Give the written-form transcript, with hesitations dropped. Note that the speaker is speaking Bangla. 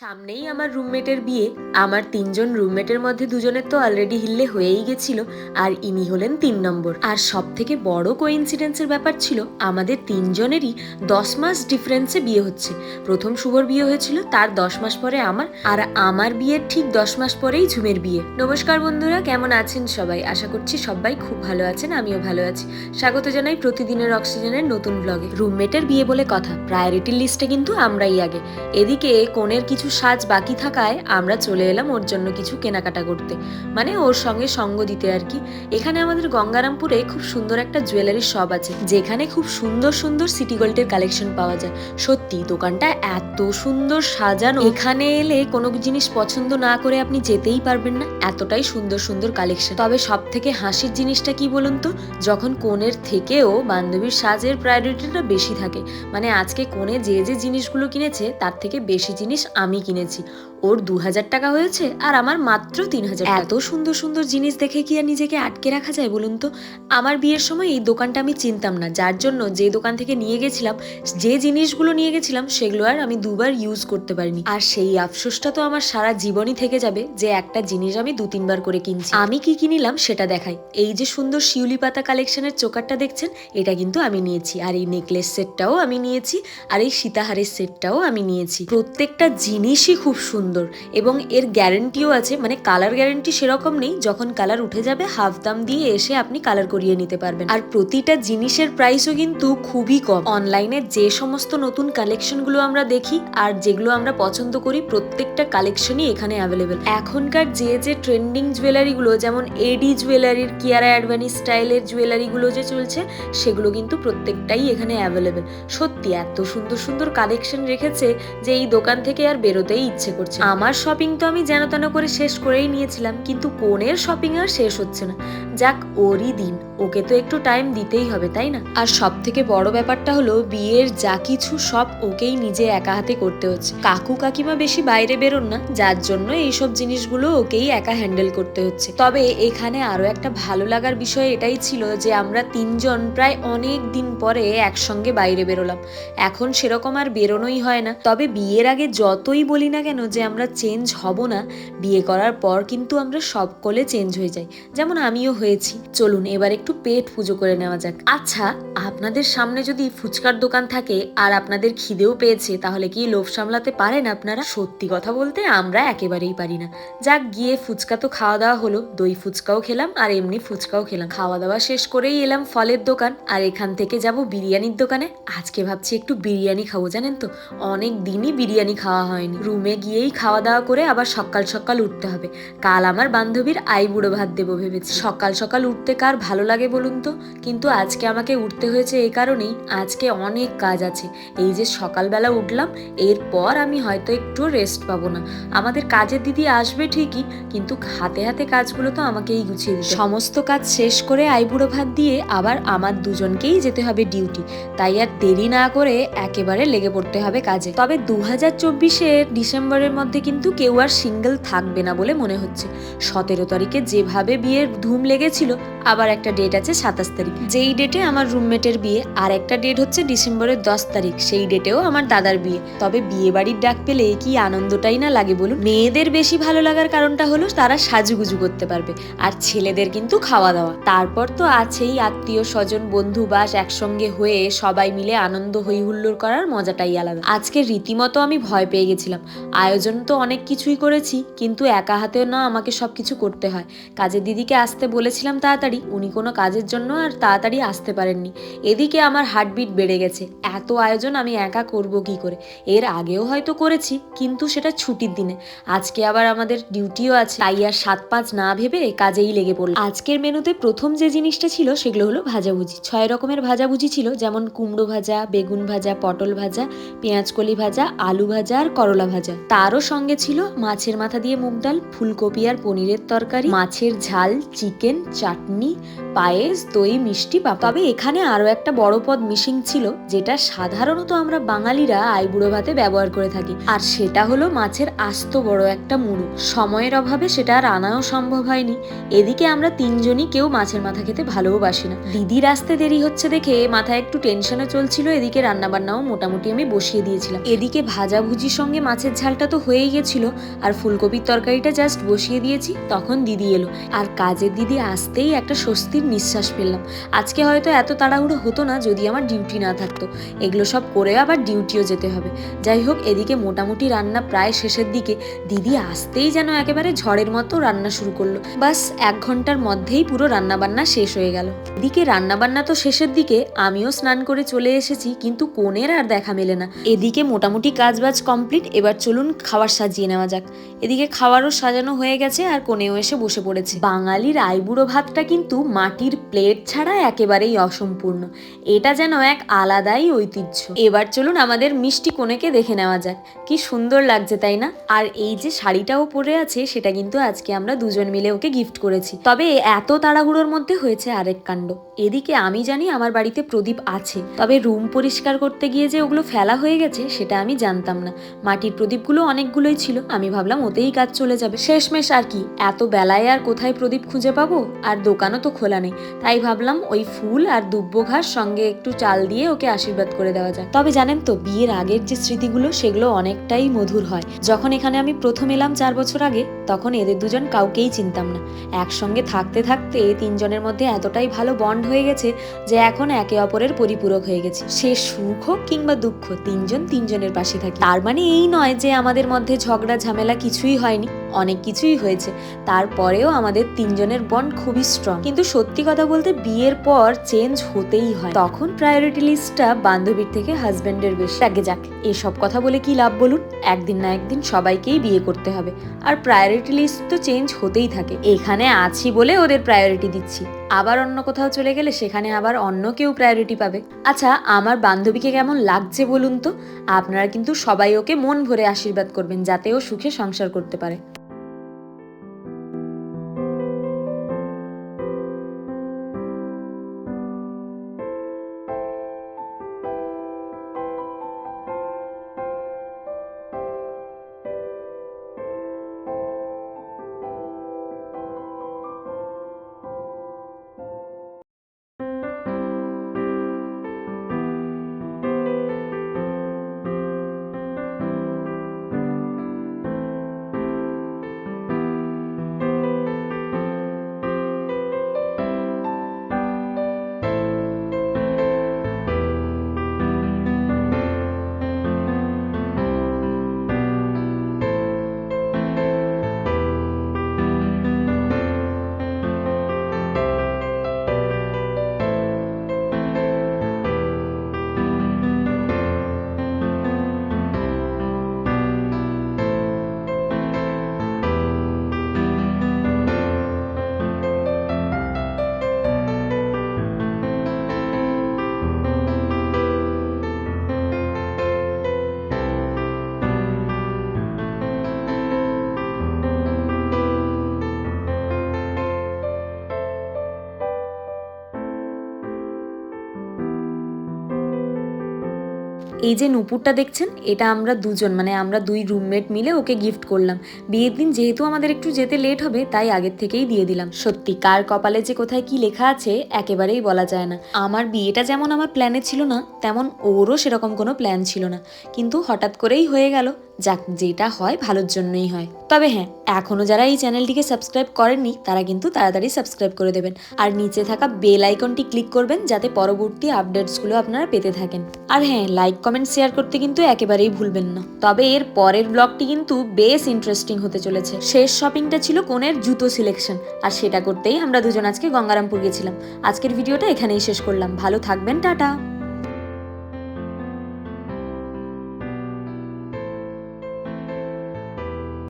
সামনেই আমার রুমমেটের বিয়ে। আমার ৩ জন রুমমেটের মধ্যে ২ জনের তো অলরেডি হিল্লে হয়েই গেছিল, আর ইনি হলেন ৩ নম্বর। আর সব থেকে বড় কোইন্সিডেন্সের ব্যাপার ছিল, আমাদের ৩ জনেরই ১০ মাস ডিফারেন্সে বিয়ে হচ্ছে। প্রথম শুভর বিয়ে হয়েছিল, তার ১০ মাস পরে আমার, আর আমার বিয়ের ঠিক ১০ মাস পরেই ঝুমের বিয়ে। নমস্কার বন্ধুরা, কেমন আছেন সবাই? আশা করছি সবাই খুব ভালো আছেন, আমিও ভালো আছি। স্বাগত জানাই প্রতিদিনের অক্সিজেনের নতুন ব্লগে। রুমমেটের বিয়ে বলে কথা, প্রায়োরিটি লিস্টে কিন্তু আমরাই আগে। এদিকে কোণের কিছু সাজ বাকি থাকায় আমরা চলে এলাম ওর জন্য কিছু কেনাকাটা করতে, মানে ওর সঙ্গে সঙ্গ দিতে আর কি। এখানে আমাদের গঙ্গারামপুরে খুব সুন্দর একটা জুয়েলারি শপ আছে, যেখানে খুব সুন্দর সুন্দর সিটি গোল্ডের কালেকশন পাওয়া যায়। সত্যি দোকানটা এত সুন্দর সাজানো, এখানে এলে কোনো জিনিস পছন্দ না করে আপনি যেতেই পারবেন না, এতটাই সুন্দর সুন্দর কালেকশন। তবে সব থেকে হাসির জিনিসটা কি বলুন তো, যখন কোণের থেকেও বান্ধবীর সাজের প্রায়োরিটিটা বেশি থাকে। মানে আজকে কোণে যে যে জিনিসগুলো কিনেছে তার থেকে বেশি জিনিস আমি কিনেছি। ওর ২,০০০ টাকা হয়েছে আর আমার মাত্র ৩,০০০ টাকা। এত সুন্দর সুন্দর জিনিস দেখে কি আর নিজেকে আটকে রাখা যায় বলুন তো? আমার বিয়ের সময় এই দোকানটা আমি চিনতাম না, যার জন্য যে দোকান থেকে নিয়ে গেছিলাম, যে জিনিসগুলো নিয়ে গেছিলাম সেগুলো আর আমি দুবার ইউজ করতে পারিনি। আর সেই আফসোসটা তো আমার সারা জীবনই থেকে যাবে, যে একটা জিনিস আমি ২-৩ বার করে কিনছি। আমি কি কিনিলাম সেটা দেখাই। এই যে সুন্দর শিউলি পাতা কালেকশনের চোকারটা দেখছেন, এটা কিন্তু আমি নিয়েছি। আর এই নেকলেস সেটটাও আমি নিয়েছি, আর এই সীতাহারের সেটটাও আমি নিয়েছি। প্রত্যেকটা জিনিসই খুব সুন্দর এবং এর গ্যারেন্টিও আছে। মানে কালার গ্যারেন্টি সেরকম নেই, যখন কালার উঠে যাবে হাফ দাম দিয়ে এসে আপনি কালার করিয়ে নিতে পারবেন। আর প্রতিটা জিনিসের প্রাইসও কিন্তু খুবই কম। অনলাইনে যে সমস্ত নতুন কালেকশনগুলো আমরা দেখি আর যেগুলো আমরা পছন্দ করি, প্রত্যেকটা কালেকশনই এখানে অ্যাভেলেবেল। এখনকার যে যে ট্রেন্ডিং জুয়েলারিগুলো, যেমন এডি জুয়েলারির, কিয়ারা অ্যাডভানি স্টাইলের জুয়েলারিগুলো যে চলছে, সেগুলো কিন্তু প্রত্যেকটাই এখানে অ্যাভেলেবেল। সত্যি এত সুন্দর সুন্দর কালেকশন রেখেছে যে এই দোকান থেকে আর বেরোতেই ইচ্ছে করছে। আমার শপিং তো আমি যেন তেন করে শেষ করেই নিয়েছিলাম, কিন্তু কোণের শপিং আর শেষ হচ্ছে না। যাক, ওরই দিন, ওকে তো একটু টাইম দিতেই হবে, তাই না? আর সব থেকে বড় ব্যাপারটা হলো, বিয়ের যা কিছু সব ওকেই নিজে একা হাতে করতে হচ্ছে। কাকু কাকিমা বেশি বাইরে বেরোন না, যার জন্য এইসব জিনিসগুলো ওকেই একা হ্যান্ডেল করতে হচ্ছে। তবে এখানে আরো একটা ভালো লাগার বিষয় এটাই ছিল যে আমরা ৩ জন প্রায় অনেক দিন পরে একসঙ্গে বাইরে বেরোলাম। এখন সেরকম আর বেরোনোই হয় না। তবে বিয়ের আগে যতই বলি না কেন যে আমরা চেঞ্জ হব না, বিয়ে করার পর কিন্তু আমরা সকলে চেঞ্জ হয়ে যাই, যেমন আমিও হয়েছি। চলুন এবার একটু পেট পুজো করে নেওয়া যাক। আচ্ছা, আপনাদের সামনে যদি ফুচকার দোকান থাকে আর আপনাদের খিদেও পেয়েছে, তাহলে কি লোভ সামলাতে পারেন আপনারা? সত্যি কথা বলতে আমরা একেবারেই পারি না। যাক, গিয়ে ফুচকা তো খাওয়া দাওয়া হলো, দই ফুচকাও খেলাম আর এমনি ফুচকাও খেলাম। খাওয়া দাওয়া শেষ করেই এলাম ফলের দোকান, আর এখান থেকে যাব বিরিয়ানির দোকানে। আজকে ভাবছি একটু বিরিয়ানি খাবো, জানেন তো অনেক দিনই বিরিয়ানি খাওয়া হয়নি। রুমে গিয়েই খাওয়া দাওয়া করে আবার সকাল সকাল উঠতে হবে। কাল আমার বান্ধবীর আইবুড়ো ভাত দেবো ভেবেছি। সকাল সকাল উঠতে কার ভালো লাগে বলুন তো? কিন্তু আজকে আমাকে উঠতে হয়েছে এই কারণেই, আজকে অনেক কাজ আছে। এই যে সকালবেলা উঠলাম, এরপর আমি হয়তো একটু রেস্ট পাবো না। আমাদের কাজের দিদি আসবে ঠিকই, কিন্তু হাতে হাতে কাজগুলো তো আমাকেই গুছিয়ে দিতে। সমস্ত কাজ শেষ করে আইবুড়ো ভাত দিয়ে আবার আমার ২জনকেই যেতে হবে ডিউটি। তাই আর দেরি না করে একেবারে লেগে পড়তে হবে কাজে। তবে ২০২৪-এর ডিসেম্বরের মধ্যে কিন্তু কেউ আর সিঙ্গেল থাকবে না বলে মনে হচ্ছে। ১৭ তারিখে যেভাবে বিয়ের ধুম লেগেছিল, আবার একটা ডেট আছে ২৭ তারিখ, যেই ডেটে আমার রুমমেটের বিয়ে। আর একটা ডেট হচ্ছে ডিসেম্বরের ১০ তারিখ, সেই ডেটেও আমার দাদার বিয়ে। তবে বিয়ে বাড়ির ডাক পেলে কি আনন্দটাই না লাগে বলুন। মেয়েদের বেশি ভালো লাগার কারণটা হলো তারা সাজুগুজু করতে পারবে, আর ছেলেদের কিন্তু খাওয়া দাওয়া। তারপর তো আছেই আত্মীয় স্বজন বন্ধু বাস, একসঙ্গে হয়ে সবাই মিলে আনন্দ হই হুল্লোড় করার মজাটাই আলাদা। আজকে রীতিমতো আমি ভয় পেয়ে গেছিলাম। আয়োজন তো অনেক কিছুই করেছি, কিন্তু একা হাতেও না আমাকে সবকিছু করতে হয়। কাজের দিদিকে আসতে বলেছিলাম তাড়াতাড়ি, উনি কোনো কাজের জন্য আর তাড়াতাড়ি আসতে পারেননি। এদিকে আমার হার্টবিট বেড়ে গেছে, এত আয়োজন আমি একা করব কি করে? এর আগেও হয়তো করেছি, কিন্তু সেটা ছুটির দিনে। আজকে আবার আমাদের ডিউটিও আছে, তাই আর ৭-৫ না ভেবে কাজেই লেগে পড়ল। আজকের মেনুতে প্রথম যে জিনিসটা ছিল সেগুলো হলো ভাজাভুজি। ৬ রকমের ভাজাভুজি ছিল, যেমন কুমড়ো ভাজা, বেগুন ভাজা, পটল ভাজা, পেঁয়াজকলি ভাজা, আলু ভাজা আর করলা ভাজা। তারও সঙ্গে ছিল মাছের মাথা দিয়ে মুগ ডাল, ফুলকপি আর পনিরের তরকারি, মাছের ঝাল, চিকেন, চাটনি, পায়েস, দই, মিষ্টি, পাপা। তবে এখানে আরো একটা বড় পদ মিসিং ছিল, যেটা সাধারণত আমরা বাঙালিরা আইবুড়ো ভাতে ব্যবহার করে থাকি, আর সেটা হলো মাছের আস্ত বড় একটা মুড়ো। সময়ের অভাবে সেটা আর আনাও সম্ভব হয়নি। এদিকে আমরা তিনজনই কেউ মাছের মাথা খেতে ভালোবাসি না। দিদির আসতে দেরি হচ্ছে দেখে মাথায় একটু টেনশনও চলছিল। এদিকে রান্নাবান্নাও মোটামুটি আমি বসিয়ে দিয়েছিলাম। এদিকে ভাজাভুজির সঙ্গে মাছের ঝালটা তো হয়েই গেছিল, আর ফুলকপির তরকারিটা জাস্ট বসিয়ে দিয়েছি। তখন দিদি এলো, আর কাজের দিদি আসতেই একটা স্বস্তির নিঃশ্বাস ফেললাম। আজকে হয়তো এত তাড়াহুড়ো হতো না যদি আমার ডিউটি না থাকতো। এগুলো সব করে আবার ডিউটিও যেতে হবে। যাই হোক, এদিকে মোটামুটি রান্না প্রায় শেষের দিকে। দিদি আসতেই যেন একেবারে ঝড়ের মতো রান্না শুরু করলো। বাস 1 ঘন্টার মধ্যেই পুরো রান্নাবান্না শেষ হয়ে গেল। এদিকে রান্নাবান্না তো শেষের দিকে, আমিও স্নান করে চলে এসেছি, কিন্তু কোণের আর দেখা মেলে না। এদিকে মোটামুটি কাজবাজ কমপ্লিট। এবার চলুন খাবার সাজিয়ে নেওয়া যাক। এদিকে খাবারও সাজানো হয়ে গেছে, আর কোণেও এসে বসে পড়েছে। বাঙালির আইবুড়ো ভাতটা কিন্তু মাটির প্লেট ছাড়া একেবারেই অসম্পূর্ণ। এটা যেন এক আলাদাই ঐতিহ্য। এবার চলুন আমাদের মিষ্টি কোণেকে দেখে নেওয়া যাক। কি সুন্দর লাগছে, তাই না? আর এই যে শাড়িটাও পরে আছে, সেটা কিন্তু আজকে আমরা দুজন মিলে ওকে গিফট করেছি। তবে এত তাড়াহুড়োর মধ্যে হয়েছে আরেক কাণ্ড। এদিকে আমি জানি আমার বাড়িতে প্রদীপ আছে, তবে রুম পরিষ্কার করতে গিয়ে যে ওগুলো ফেলা হয়ে গেছে সেটা আমি জানতাম না। মাটির প্রদীপগুলো অনেকগুলোই ছিল, আমি ভাবলাম ওতেই কাজ চলে যাবে। শেষমেশ আর কি, এত বেলায় আর কোথায় প্রদীপ খুঁজে পাবো, আর দোকানও তো খোলা নেই। তাই ভাবলাম ওই ফুল আর দুব্বো ঘাস সঙ্গে একটু চাল দিয়ে ওকে আশীর্বাদ করে দেওয়া যায়। তবে জানেন তো, বিয়ের আগের যে স্মৃতিগুলো সেগুলো অনেকটাই মধুর হয়। যখন এখানে আমি প্রথম এলাম 4 বছর আগে, তখন এদের দুজন কাউকেই চিনতাম না। একসঙ্গে থাকতে থাকতে তিনজনের মধ্যে এতটাই ভালো বন্ড হয়ে গেছে যে এখন একে অপরের পরিপূরক হয়ে গেছে। সে সুখ হোক কিংবা দুঃখ, তিনজন তিনজনের পাশে থাকি। তার মানে এই নয় যে আমাদের মধ্যে ঝগড়া ঝামেলা কিছুই হয়নি, অনেক কিছুই হয়েছে। তারপরেও আমাদের তিনজনের বন্ড খুবই স্ট্রং। কিন্তু সত্যি কথা বলতে বিয়ের পর চেঞ্জ হতেই হয়। তখন প্রায়োরিটি লিস্টটা বান্ধবীর থেকে হাজবেন্ডের বেশি। আগে যাক, এসব কথা বলে কি লাভ বলুন? একদিন না একদিন সবাইকেই বিয়ে করতে হবে, আর প্রায়োরিটি লিস্ট তো চেঞ্জ হতেই থাকে। এখানে আছি বলে ওদের প্রায়োরিটি দিচ্ছি, আবার অন্য কোথাও চলে গেলে সেখানে আবার অন্য কেউ প্রায়োরিটি পাবে। আচ্ছা, আমার বান্ধবীকে কেমন লাগছে বলুন তো? আপনারা কিন্তু সবাই ওকে মন ভরে আশীর্বাদ করবেন, যাতে ও সুখে সংসার করতে পারে। এই যে নুপুরটা দেখছেন, এটা আমরা দুজন, মানে আমরা 2 রুমমেট মিলে ওকে গিফট করলাম। বিয়ের দিন যেহেতু আমাদের একটু যেতে লেট হবে, তাই আগের থেকেই দিয়ে দিলাম। সত্যি কার কপালে যে কোথায় কি লেখা আছে একেবারেই বলা যায় না। আমার বিয়েটা যেমন আমার প্ল্যানে ছিল না, তেমন ওরও সেরকম কোনো প্ল্যান ছিল না, কিন্তু হঠাৎ করেই হয়ে গেল। যাক, যেটা হয় ভালোর জন্যই হয়। তবে হ্যাঁ, এখনো যারা এই চ্যানেলটিকে সাবস্ক্রাইব করেননি তারা কিন্তু তাড়াতাড়ি সাবস্ক্রাইব করে দেবেন, আর নিচে থাকা বেল আইকনটি ক্লিক করবেন, যাতে পরবর্তী আপডেটসগুলো আপনারা পেতে থাকেন। আর হ্যাঁ, লাইক কমেন্ট শেয়ার করতে কিন্তু একেবারেই ভুলবেন না। তবে এর পরের ব্লগটি কিন্তু বেশ ইন্টারেস্টিং হতে চলেছে। শেষ শপিংটা ছিল কোণের জুতো সিলেকশন, আর সেটা করতেই আমরা দুজন আজকে গঙ্গারামপুর গেছিলাম। আজকের ভিডিওটা এখানেই শেষ করলাম। ভালো থাকবেন, টাটা।